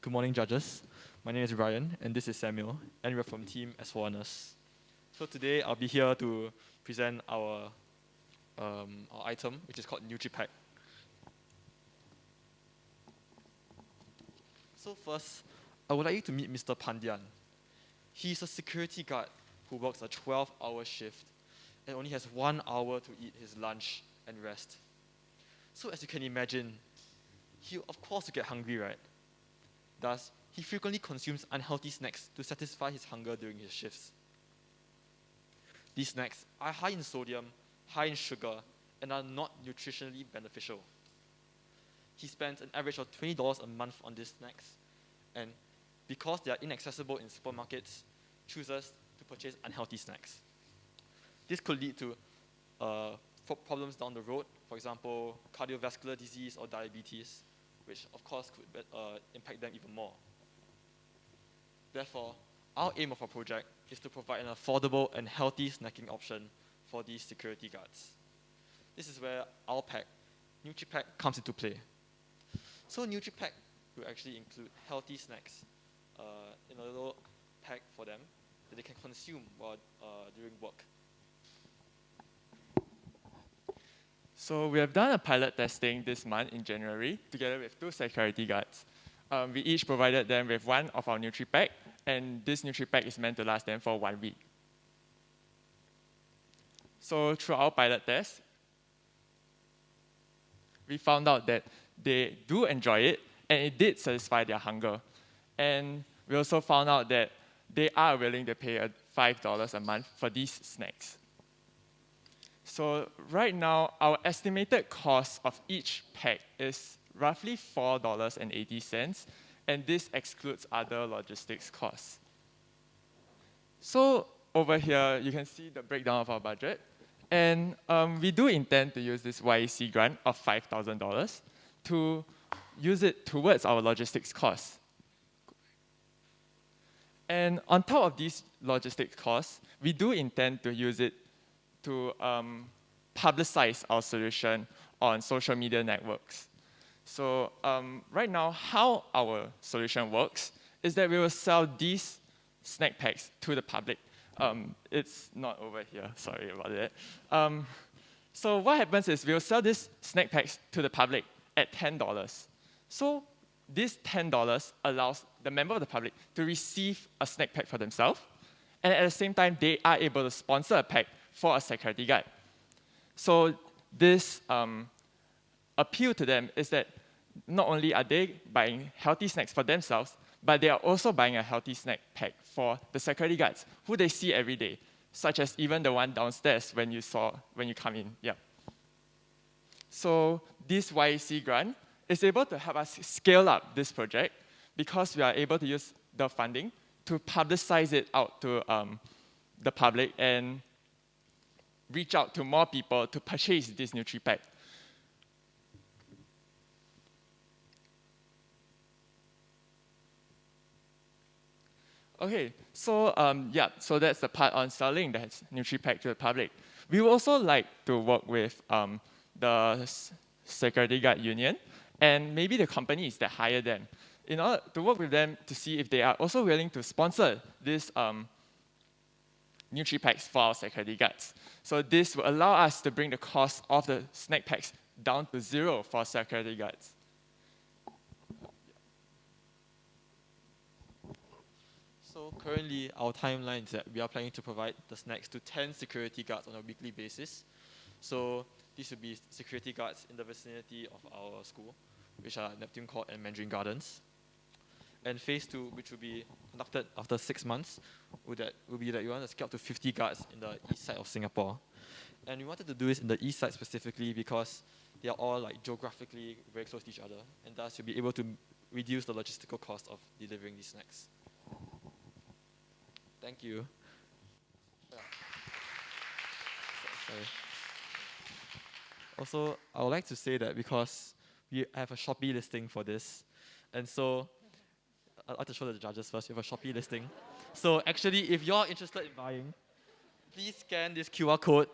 Good morning, judges. My name is Ryan, and this is Samuel, and we're from Team S41US. So today, I'll be here to present our item, which is called NutriPack. So first, I would like you to meet Mr. Pandian. He's a security guard who works a 12-hour shift and only has 1 hour to eat his lunch and rest. So as you can imagine, he of course will get hungry, right? Thus, he frequently consumes unhealthy snacks to satisfy his hunger during his shifts. These snacks are high in sodium, high in sugar, and are not nutritionally beneficial. He spends an average of $20 a month on these snacks, and because they are inaccessible in supermarkets, chooses to purchase unhealthy snacks. This could lead to problems down the road, for example, cardiovascular disease or diabetes, which of course could impact them even more. Therefore, our aim of our project is to provide an affordable and healthy snacking option for these security guards. This is where our pack, NutriPack, comes into play. So NutriPack will actually include healthy snacks in a little pack for them that they can consume while during work. So we have done a pilot testing this month in January together with 2 security guards. We each provided them with one of our NutriPack, and this NutriPack is meant to last them for 1 week. So through our pilot test, we found out that they do enjoy it, and it did satisfy their hunger. And we also found out that they are willing to pay $5 a month for these snacks. So right now, our estimated cost of each pack is roughly $4.80, and this excludes other logistics costs. So over here, you can see the breakdown of our budget. And we do intend to use this YEC grant of $5,000 to use it towards our logistics costs. And on top of these logistics costs, we do intend to use it to publicize our solution on social media networks. So right now, how our solution works is that we will sell these snack packs to the public. It's not over here, sorry about that. So what happens is we'll sell these snack packs to the public at $10. So this $10 allows the member of the public to receive a snack pack for themselves, and at the same time, they are able to sponsor a pack for a security guard. So this appeal to them is that not only are they buying healthy snacks for themselves, but they are also buying a healthy snack pack for the security guards who they see every day, such as even the one downstairs when you come in. Yeah. So this YEC grant is able to help us scale up this project because we are able to use the funding to publicize it out to the public and reach out to more people to purchase this NutriPack. Okay, so so that's the part on selling the NutriPack to the public. We would also like to work with the security guard union and maybe the companies that hire them in order to work with them to see if they are also willing to sponsor this NutriPacks for our security guards. So this will allow us to bring the cost of the snack packs down to 0 for security guards. So currently, our timeline is that we are planning to provide the snacks to 10 security guards on a weekly basis. So these will be security guards in the vicinity of our school, which are Neptune Court and Mandarin Gardens. And phase 2, which will be conducted after 6 months, will be that we want to scale up to 50 guards in the east side of Singapore. And we wanted to do this in the east side specifically because they are all geographically very close to each other, and thus you'll be able to reduce the logistical cost of delivering these snacks. Thank you. Sorry. Also, I would like to say that because we have a Shopee listing for this, and so I'd like to show the judges first. We have a Shopee listing. So actually, if you're interested in buying, please scan this QR code.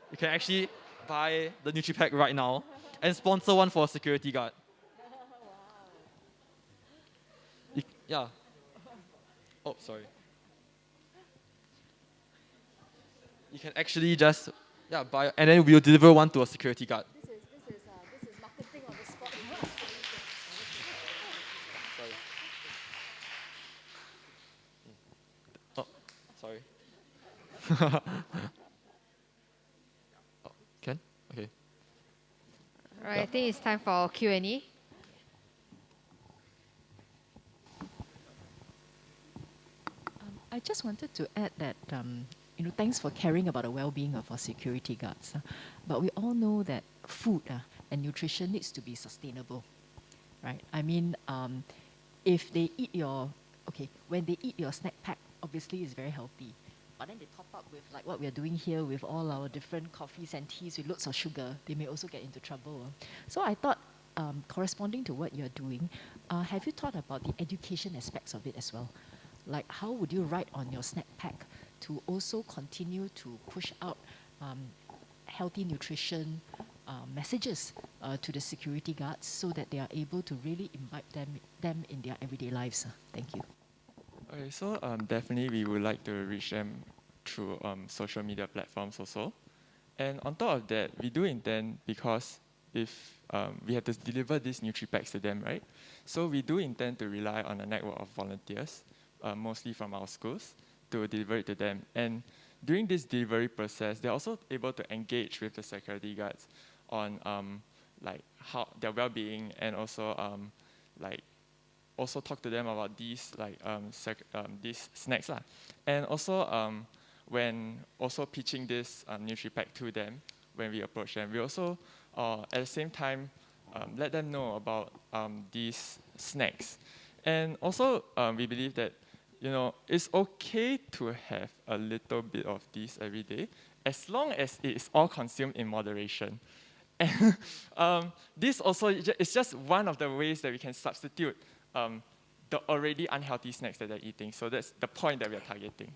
You can actually buy the NutriPack right now and sponsor one for a security guard. Yeah. Oh, sorry. You can actually just buy, and then we'll deliver one to a security guard. This is marketing on the spot. Sorry. Oh, sorry. Oh, can? Okay. Right, Yeah. I think it's time for Q&A. I just wanted to add that, thanks for caring about the well-being of our security guards. But we all know that food and nutrition needs to be sustainable, right? I mean, if they eat when they eat your snack pack, obviously it's very healthy. But then they top up with like what we're doing here with all our different coffees and teas with loads of sugar, they may also get into trouble. So I thought, corresponding to what you're doing, have you thought about the education aspects of it as well? Like, how would you write on your snack pack to also continue to push out healthy nutrition messages to the security guards so that they are able to really imbibe them in their everyday lives? Thank you. Okay, so definitely we would like to reach them through social media platforms also. And on top of that, we do intend, because if we have to deliver these NutriPacks to them, right? So we do intend to rely on a network of volunteers, mostly from our schools, to deliver it to them. And during this delivery process, they're also able to engage with the security guards on like how their well-being, and also like also talk to them about these like these snacks lah. And also when also pitching this NutriPack to them, when we approach them, we also at the same time let them know about these snacks. And also we believe that it's okay to have a little bit of this every day, as long as it is all consumed in moderation. And this also is just one of the ways that we can substitute the already unhealthy snacks that they're eating. So that's the point that we are targeting.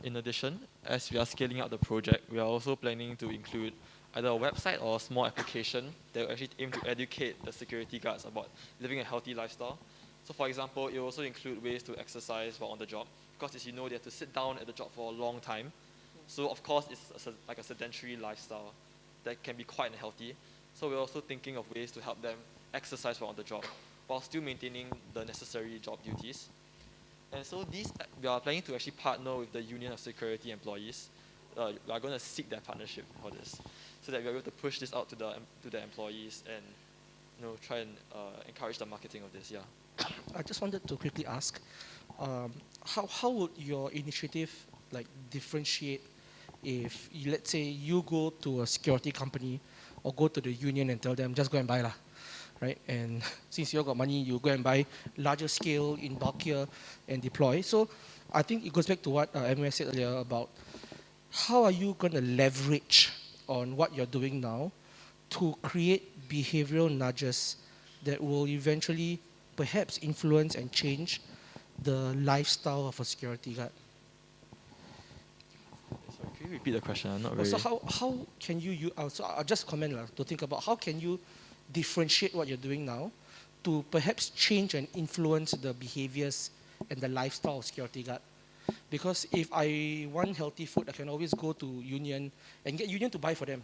In addition, as we are scaling up the project, we are also planning to include either a website or a small application that will actually aim to educate the security guards about living a healthy lifestyle. So for example, it will also include ways to exercise while on the job, because as you know, they have to sit down at the job for a long time. So of course, it's like a sedentary lifestyle that can be quite unhealthy. So we're also thinking of ways to help them exercise while on the job, while still maintaining the necessary job duties. And so we are planning to actually partner with the Union of Security Employees. We are going to seek their partnership for this, so that we are able to push this out to the employees and try and encourage the marketing of this. Yeah. I just wanted to quickly ask, how would your initiative like differentiate if let's say you go to a security company or go to the union and tell them just go and buy lah, right? And since you all got money, you go and buy larger scale in bulkier and deploy. So I think it goes back to what MOS said earlier about how are you going to leverage on what you're doing now to create behavioral nudges that will eventually perhaps influence and change the lifestyle of a security guard. Sorry, can you repeat the question? I'm not very. Also, how can you also I'll just comment to think about how can you differentiate what you're doing now to perhaps change and influence the behaviors and the lifestyle of security guard. Because if I want healthy food, I can always go to union and get union to buy for them,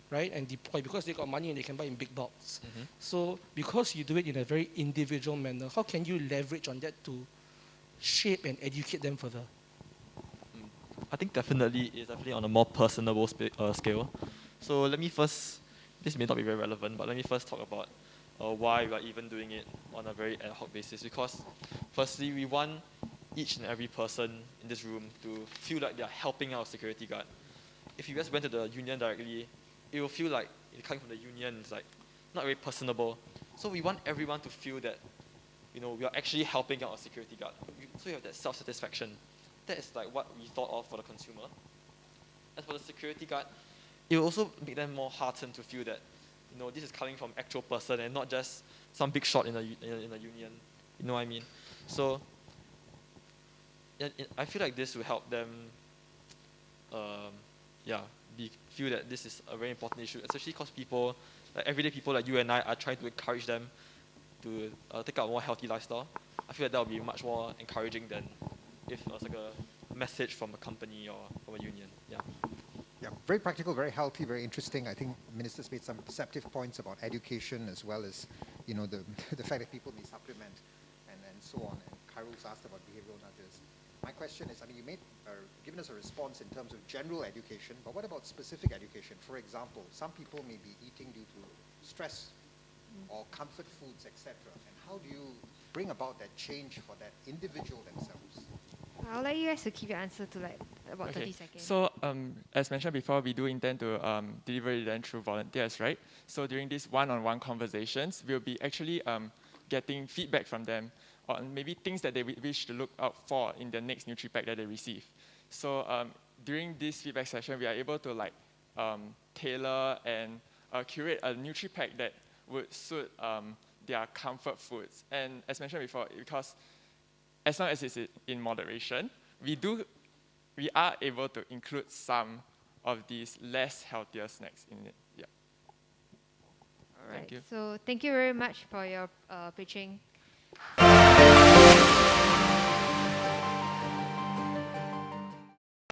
right? And deploy, because they got money and they can buy in big bulks. Mm-hmm. So because you do it in a very individual manner, how can you leverage on that to shape and educate them further? I think definitely on a more personable scale. So let me first, this may not be very relevant, but let me first talk about why we are even doing it on a very ad hoc basis. Because firstly, we want each and every person in this room to feel like they are helping out a security guard. If you just went to the union directly, it will feel like it coming from the union is like not very personable. So we want everyone to feel that we are actually helping out a security guard. So you have that self-satisfaction. That is like what we thought of for the consumer. As for the security guard, it will also make them more heartened to feel that this is coming from actual person and not just some big shot in a union. You know what I mean? So I feel like this will help them feel that this is a very important issue, especially because people, like everyday people like you and I, are trying to encourage them to take up a more healthy lifestyle, I feel that would be much more encouraging than if it was like a message from a company or from a union. Yeah. Yeah, very practical, very healthy, very interesting. I think Minister's made some perceptive points about education as well as, you know, the, the fact that people may supplement and so on. And Kairo's asked about behavioral nudges. My question is, I mean, you made, given us a response in terms of general education, but what about specific education? For example, some people may be eating due to stress or comfort foods, etc. And how do you bring about that change for that individual themselves? I'll let you guys to keep your answer to like about 30 seconds. So as mentioned before, we do intend to deliver it then through volunteers, right? So during these one-on-one conversations, we'll be actually getting feedback from them on maybe things that they wish to look out for in the next NutriPack that they receive. So during this feedback session, we are able to like tailor and curate a NutriPack that would suit their comfort foods. And as mentioned before, because as long as it's in moderation, we are able to include some of these less healthier snacks in it. Yeah. All right. Thank you. So thank you very much for your pitching.